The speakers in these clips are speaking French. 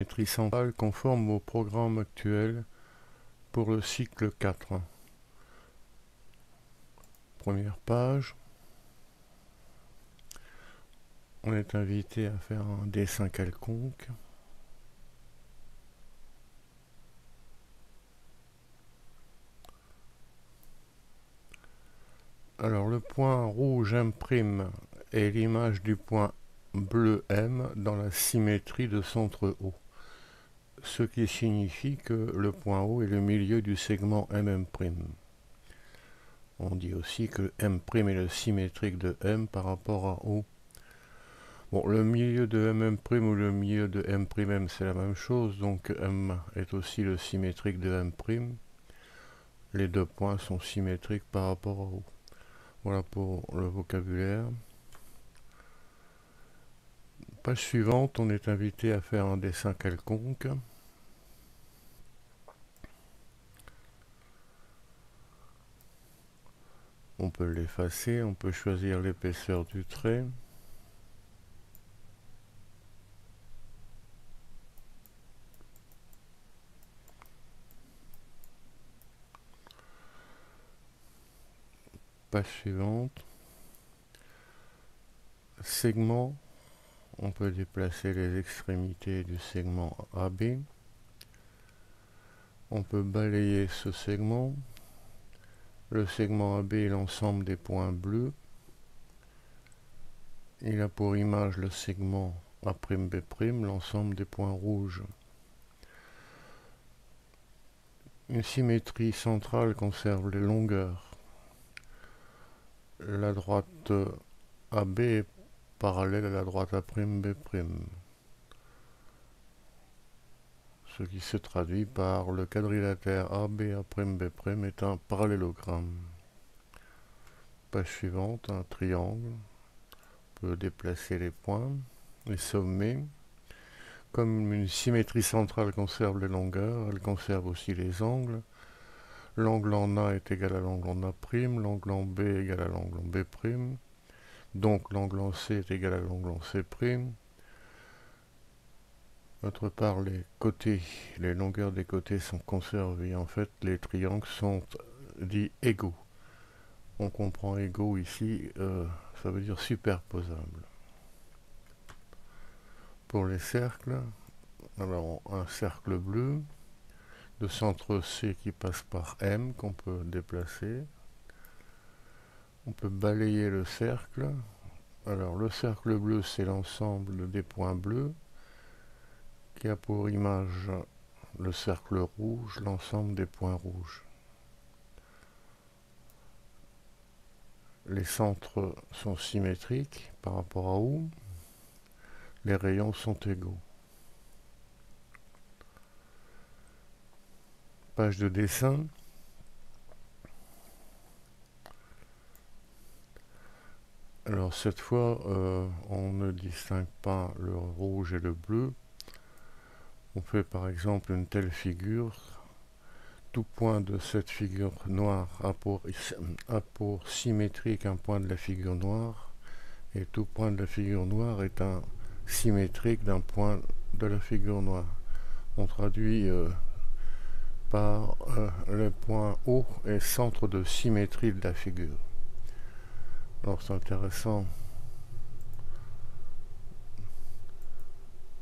Géométrie centrale conforme au programme actuel pour le cycle 4. Première page. On est invité à faire un dessin quelconque. Alors le point rouge M' est l'image du point bleu M dans la symétrie de centre O, ce qui signifie que le point O est le milieu du segment MM'. On dit aussi que M' est le symétrique de M par rapport à O. Bon, le milieu de MM' ou le milieu de M', c'est la même chose, donc M est aussi le symétrique de M'. Les deux points sont symétriques par rapport à O. Voilà pour le vocabulaire. Page suivante, on est invité à faire un dessin quelconque. On peut l'effacer, on peut choisir l'épaisseur du trait. Page suivante. Segment. On peut déplacer les extrémités du segment AB. On peut balayer ce segment. Le segment AB est l'ensemble des points bleus. Il a pour image le segment A'B', l'ensemble des points rouges. Une symétrie centrale conserve les longueurs. La droite AB est parallèle à la droite A'B', ce qui se traduit par le quadrilatère AB'A'B' est un parallélogramme. Page suivante, un triangle. On peut déplacer les points, les sommets. Comme une symétrie centrale conserve les longueurs, elle conserve aussi les angles. L'angle en A est égal à l'angle en A', l'angle en B est égal à l'angle en B', donc l'angle en C est égal à l'angle en C'. D'autre part, les côtés, les longueurs des côtés sont conservées. En fait, les triangles sont dits égaux. On comprend égaux ici, ça veut dire superposable. Pour les cercles, alors un cercle bleu, de centre C qui passe par M, qu'on peut déplacer. On peut balayer le cercle. Alors le cercle bleu, c'est l'ensemble des points bleus, qui a pour image le cercle rouge, l'ensemble des points rouges. Les centres sont symétriques par rapport à O. Les rayons sont égaux. Page de dessin. Alors cette fois, on ne distingue pas le rouge et le bleu. On fait par exemple une telle figure. Tout point de cette figure noire a pour symétrique un point de la figure noire, et tout point de la figure noire est un symétrique d'un point de la figure noire. On traduit par le point O est centre de symétrie de la figure. Alors c'est intéressant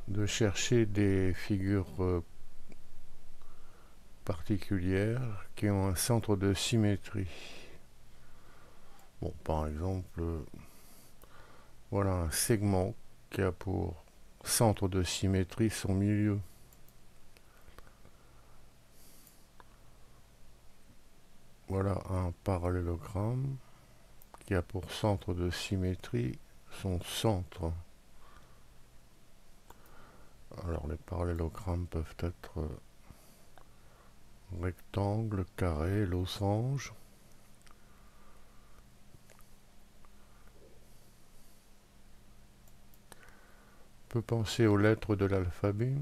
de chercher des figures particulières qui ont un centre de symétrie. Bon, par exemple, voilà un segment qui a pour centre de symétrie son milieu. Voilà un parallélogramme qui a pour centre de symétrie son centre. Alors les parallélogrammes peuvent être rectangle, carré, losange. On peut penser aux lettres de l'alphabet.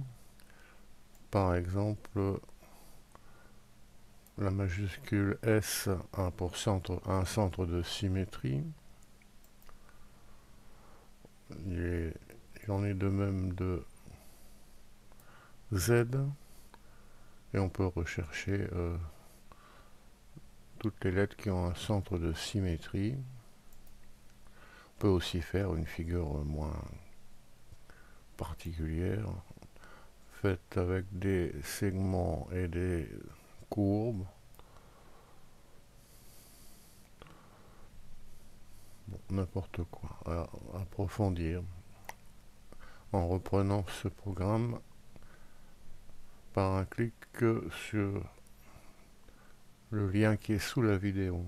Par exemple, la majuscule S a pour centre un centre de symétrie. Il en est de même de Z et on peut rechercher toutes les lettres qui ont un centre de symétrie. On peut aussi faire une figure moins particulière, faite avec des segments et des courbes. Bon, n'importe quoi. À approfondir en reprenant ce programme par un clic sur le lien qui est sous la vidéo.